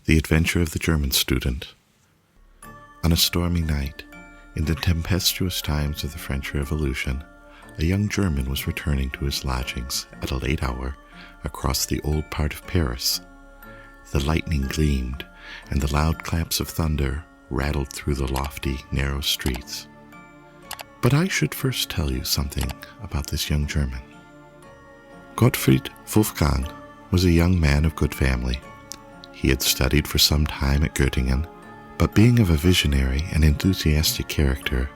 The Adventure of the German Student. On a stormy night, in the tempestuous times of the French Revolution, a young German was returning to his lodgings at a late hour across the old part of Paris. The lightning gleamed, and the loud claps of thunder rattled through the lofty, narrow streets. But I should first tell you something about this young German. Gottfried Wolfgang was a young man of good family. He had studied for some time at Göttingen, but being of a visionary and enthusiastic character,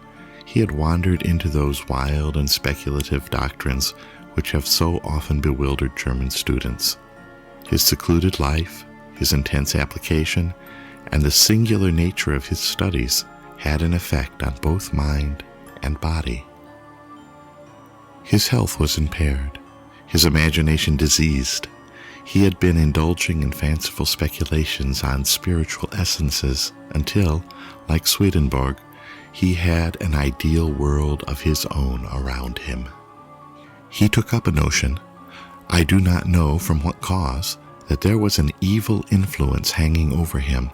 he had wandered into those wild and speculative doctrines which have so often bewildered German students. His secluded life, his intense application, and the singular nature of his studies had an effect on both mind and body. His health was impaired, his imagination diseased. He had been indulging in fanciful speculations on spiritual essences until, like Swedenborg, he had an ideal world of his own around him. He took up a notion, I do not know from what cause, that there was an evil influence hanging over him,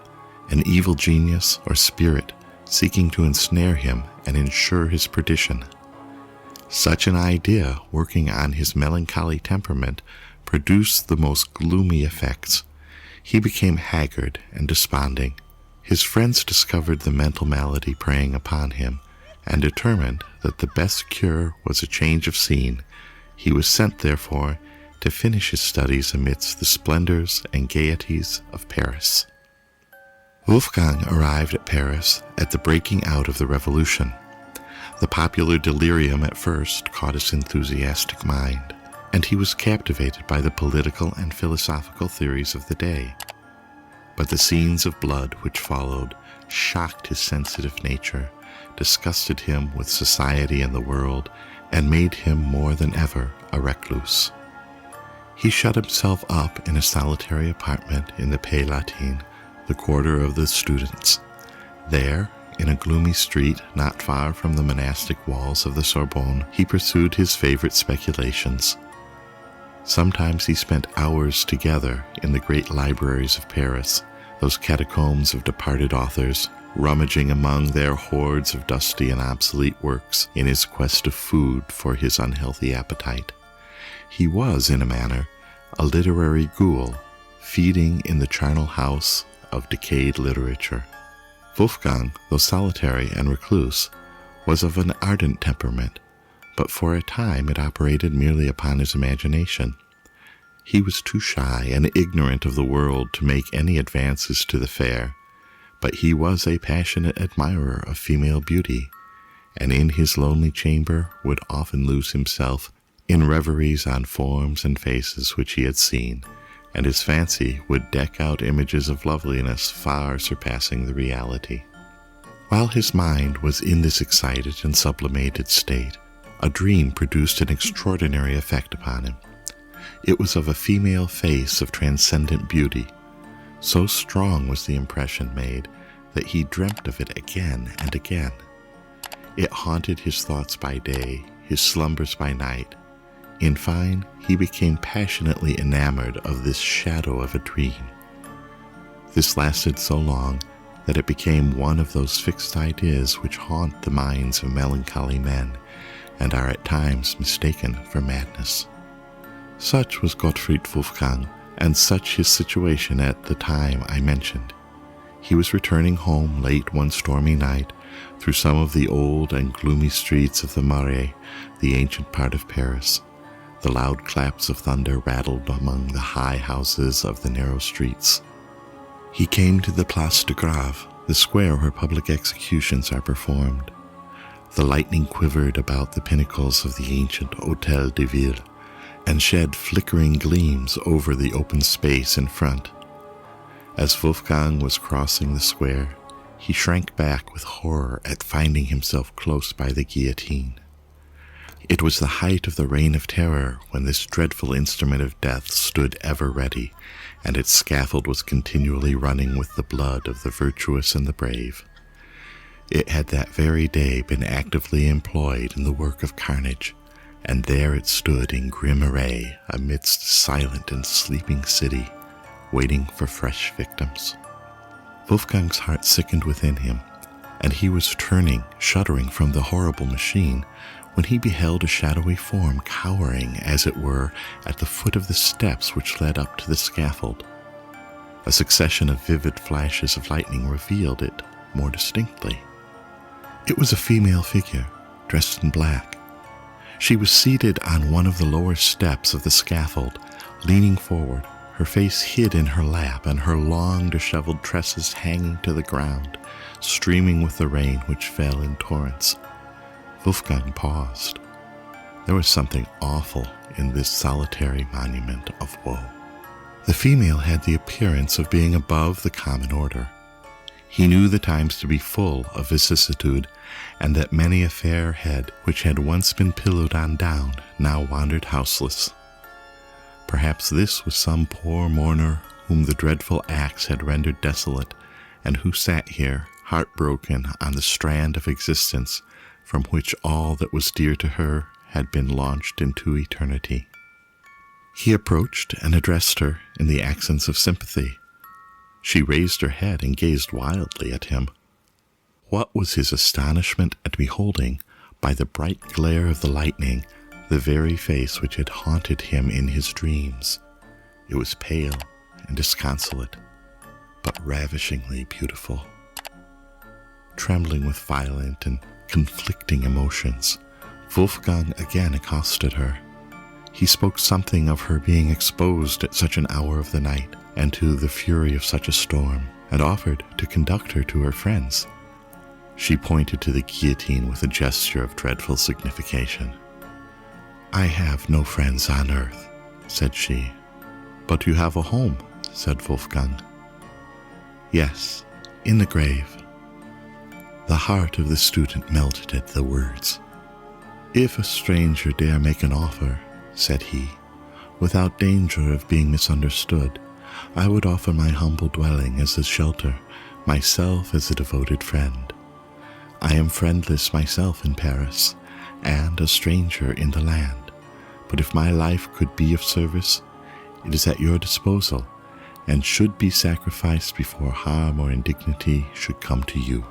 an evil genius or spirit seeking to ensnare him and ensure his perdition. Such an idea, working on his melancholy temperament, produced the most gloomy effects. He became haggard and desponding. His friends discovered the mental malady preying upon him, and determined that the best cure was a change of scene. He was sent, therefore, to finish his studies amidst the splendors and gaieties of Paris. Wolfgang arrived at Paris at the breaking out of the Revolution. The popular delirium at first caught his enthusiastic mind, and he was captivated by the political and philosophical theories of the day. But the scenes of blood which followed shocked his sensitive nature, disgusted him with society and the world, and made him more than ever a recluse. He shut himself up in a solitary apartment in the Pays Latin, the quarter of the students. There, in a gloomy street not far from the monastic walls of the Sorbonne, he pursued his favorite speculations. Sometimes he spent hours together in the great libraries of Paris, those catacombs of departed authors, rummaging among their hoards of dusty and obsolete works in his quest of food for his unhealthy appetite. He was, in a manner, a literary ghoul, feeding in the charnel house of decayed literature. Wolfgang, though solitary and recluse, was of an ardent temperament, but for a time it operated merely upon his imagination. He was too shy and ignorant of the world to make any advances to the fair, but he was a passionate admirer of female beauty, and in his lonely chamber would often lose himself in reveries on forms and faces which he had seen, and his fancy would deck out images of loveliness far surpassing the reality. While his mind was in this excited and sublimated state, a dream produced an extraordinary effect upon him. It was of a female face of transcendent beauty. So strong was the impression made that he dreamt of it again and again. It haunted his thoughts by day, his slumbers by night. In fine, he became passionately enamored of this shadow of a dream. This lasted so long that it became one of those fixed ideas which haunt the minds of melancholy men, and are at times mistaken for madness. Such was Gottfried Wolfgang, and such his situation at the time I mentioned. He was returning home late one stormy night through some of the old and gloomy streets of the Marais, the ancient part of Paris. The loud claps of thunder rattled among the high houses of the narrow streets. He came to the Place de Grève, the square where public executions are performed. The lightning quivered about the pinnacles of the ancient Hôtel de Ville, and shed flickering gleams over the open space in front. As Wolfgang was crossing the square, he shrank back with horror at finding himself close by the guillotine. It was the height of the Reign of Terror when this dreadful instrument of death stood ever ready, and its scaffold was continually running with the blood of the virtuous and the brave. It had that very day been actively employed in the work of carnage, and there it stood in grim array amidst a silent and sleeping city, waiting for fresh victims. Wolfgang's heart sickened within him, and he was turning, shuddering from the horrible machine, when he beheld a shadowy form cowering, as it were, at the foot of the steps which led up to the scaffold. A succession of vivid flashes of lightning revealed it more distinctly. It was a female figure, dressed in black. She was seated on one of the lower steps of the scaffold, leaning forward, her face hid in her lap, and her long, disheveled tresses hanging to the ground, streaming with the rain which fell in torrents. Wolfgang paused. There was something awful in this solitary monument of woe. The female had the appearance of being above the common order. He knew the times to be full of vicissitude, and that many a fair head which had once been pillowed on down now wandered houseless. Perhaps this was some poor mourner whom the dreadful axe had rendered desolate, and who sat here, heartbroken, on the strand of existence from which all that was dear to her had been launched into eternity. He approached and addressed her in the accents of sympathy. She raised her head and gazed wildly at him. What was his astonishment at beholding, by the bright glare of the lightning, the very face which had haunted him in his dreams. It was pale and disconsolate, but ravishingly beautiful. Trembling with violent and conflicting emotions, Wolfgang again accosted her. He spoke something of her being exposed at such an hour of the night, and to the fury of such a storm, and offered to conduct her to her friends. She pointed to the guillotine with a gesture of dreadful signification. "I have no friends on earth," said she. "But you have a home," said Wolfgang. "Yes, in the grave." The heart of the student melted at the words. "If a stranger dare make an offer," said he, "without danger of being misunderstood, I would offer my humble dwelling as a shelter, myself as a devoted friend. I am friendless myself in Paris, and a stranger in the land. But if my life could be of service, it is at your disposal, and should be sacrificed before harm or indignity should come to you."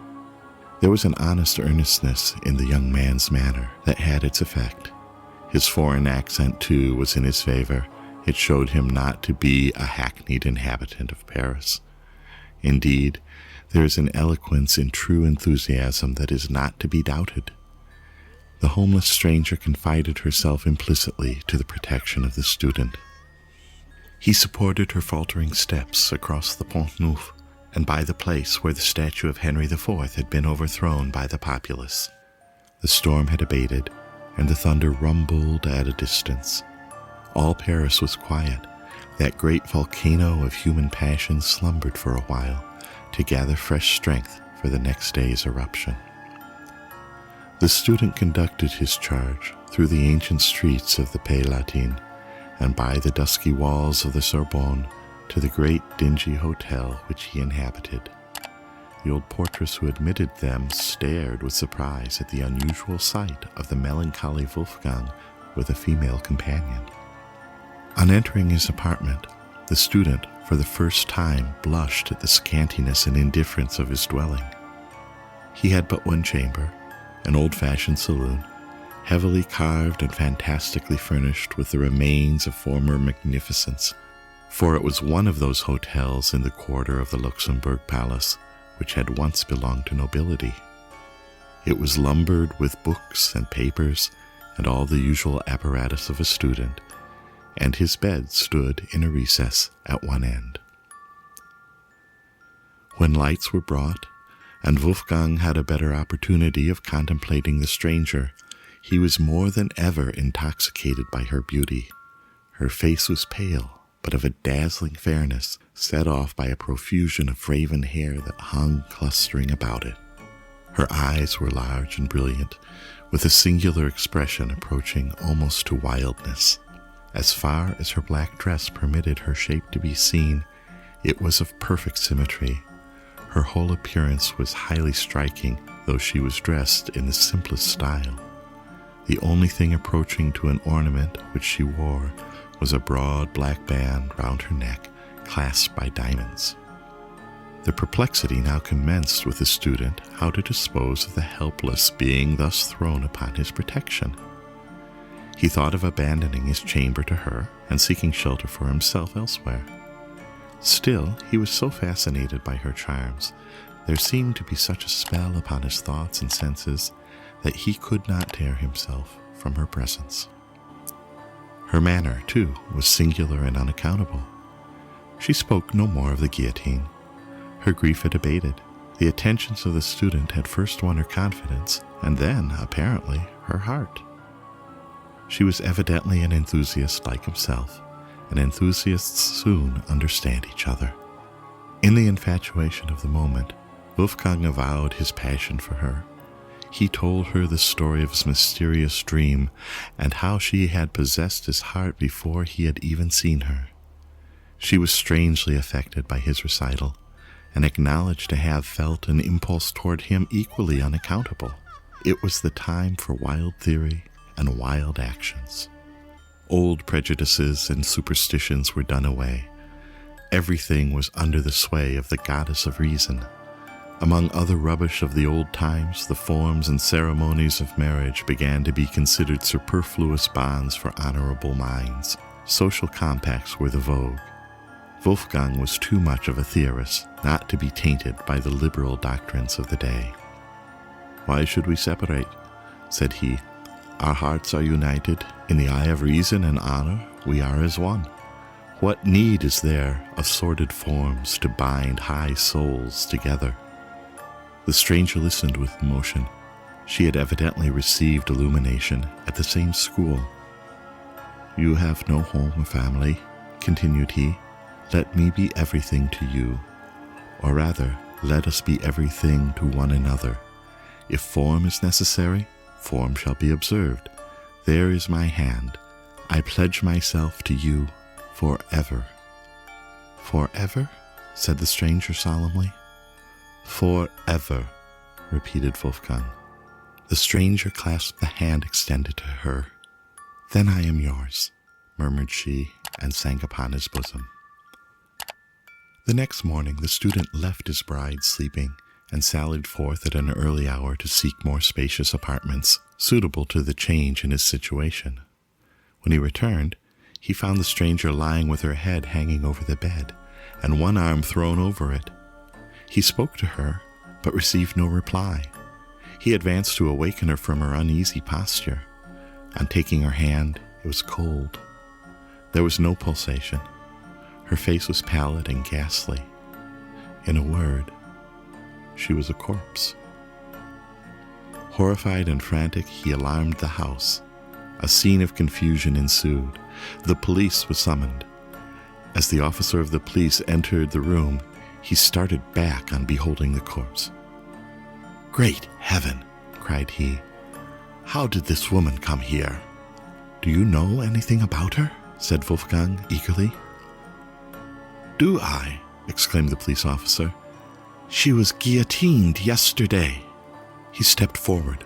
There was an honest earnestness in the young man's manner that had its effect. His foreign accent, too, was in his favor. It showed him not to be a hackneyed inhabitant of Paris. Indeed, there is an eloquence in true enthusiasm that is not to be doubted. The homeless stranger confided herself implicitly to the protection of the student. He supported her faltering steps across the Pont Neuf and by the place where the statue of Henry IV had been overthrown by the populace. The storm had abated, and the thunder rumbled at a distance. All Paris was quiet. That great volcano of human passion slumbered for a while to gather fresh strength for the next day's eruption. The student conducted his charge through the ancient streets of the Pays Latin and by the dusky walls of the Sorbonne to the great dingy hotel which he inhabited. The old portress who admitted them stared with surprise at the unusual sight of the melancholy Wolfgang with a female companion. On entering his apartment, the student for the first time blushed at the scantiness and indifference of his dwelling. He had but one chamber, an old-fashioned saloon, heavily carved and fantastically furnished with the remains of former magnificence, for it was one of those hotels in the quarter of the Luxembourg Palace which had once belonged to nobility. It was lumbered with books and papers and all the usual apparatus of a student, and his bed stood in a recess at one end. When lights were brought, and Wolfgang had a better opportunity of contemplating the stranger, he was more than ever intoxicated by her beauty. Her face was pale, but of a dazzling fairness, set off by a profusion of raven hair that hung clustering about it. Her eyes were large and brilliant, with a singular expression approaching almost to wildness. As far as her black dress permitted her shape to be seen, it was of perfect symmetry. Her whole appearance was highly striking, though she was dressed in the simplest style. The only thing approaching to an ornament which she wore was a broad black band round her neck, clasped by diamonds. The perplexity now commenced with the student how to dispose of the helpless being thus thrown upon his protection. He thought of abandoning his chamber to her and seeking shelter for himself elsewhere. Still, he was so fascinated by her charms, there seemed to be such a spell upon his thoughts and senses that he could not tear himself from her presence. Her manner, too, was singular and unaccountable. She spoke no more of the guillotine. Her grief had abated. The attentions of the student had first won her confidence, and then, apparently, her heart. She was evidently an enthusiast like himself, and enthusiasts soon understand each other. In the infatuation of the moment, Wolfgang avowed his passion for her. He told her the story of his mysterious dream and how she had possessed his heart before he had even seen her. She was strangely affected by his recital and acknowledged to have felt an impulse toward him equally unaccountable. It was the time for wild theory and wild actions. Old prejudices and superstitions were done away. Everything was under the sway of the goddess of reason. Among other rubbish of the old times, the forms and ceremonies of marriage began to be considered superfluous bonds for honorable minds. Social compacts were the vogue. Wolfgang was too much of a theorist not to be tainted by the liberal doctrines of the day. "Why should we separate?" said he. "Our hearts are united. In the eye of reason and honor, we are as one. What need is there of sordid forms to bind high souls together?" The stranger listened with emotion. She had evidently received illumination at the same school. "You have no home or family," continued he. "Let me be everything to you. Or rather, let us be everything to one another. If form is necessary, form shall be observed. There is my hand. I pledge myself to you forever." "Forever?" said the stranger solemnly. "Forever," repeated Wolfgang. The stranger clasped the hand extended to her. "Then I am yours," murmured she, and sank upon his bosom. The next morning the student left his bride sleeping and sallied forth at an early hour to seek more spacious apartments suitable to the change in his situation. When he returned, he found the stranger lying with her head hanging over the bed and one arm thrown over it. He spoke to her, but received no reply. He advanced to awaken her from her uneasy posture. On taking her hand, it was cold. There was no pulsation. Her face was pallid and ghastly. In a word, she was a corpse. Horrified and frantic, he alarmed the house. A scene of confusion ensued. The police was summoned. As the officer of the police entered the room, he started back on beholding the corpse. "Great heaven!" cried he. "How did this woman come here?" "Do you know anything about her?" said Wolfgang eagerly. "Do I?" exclaimed the police officer. "She was guillotined yesterday." He stepped forward,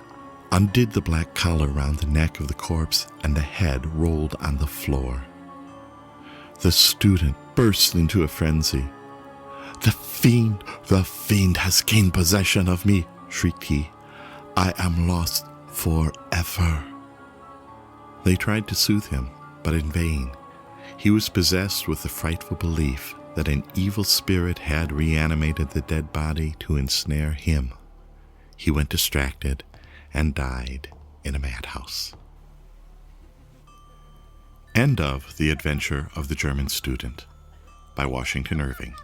undid the black collar round the neck of the corpse, and the head rolled on the floor. The student burst into a frenzy. The fiend has gained possession of me," shrieked he. "I am lost forever." They tried to soothe him, but in vain. He was possessed with the frightful belief that an evil spirit had reanimated the dead body to ensnare him. He went distracted and died in a madhouse. End of The Adventure of the German Student by Washington Irving.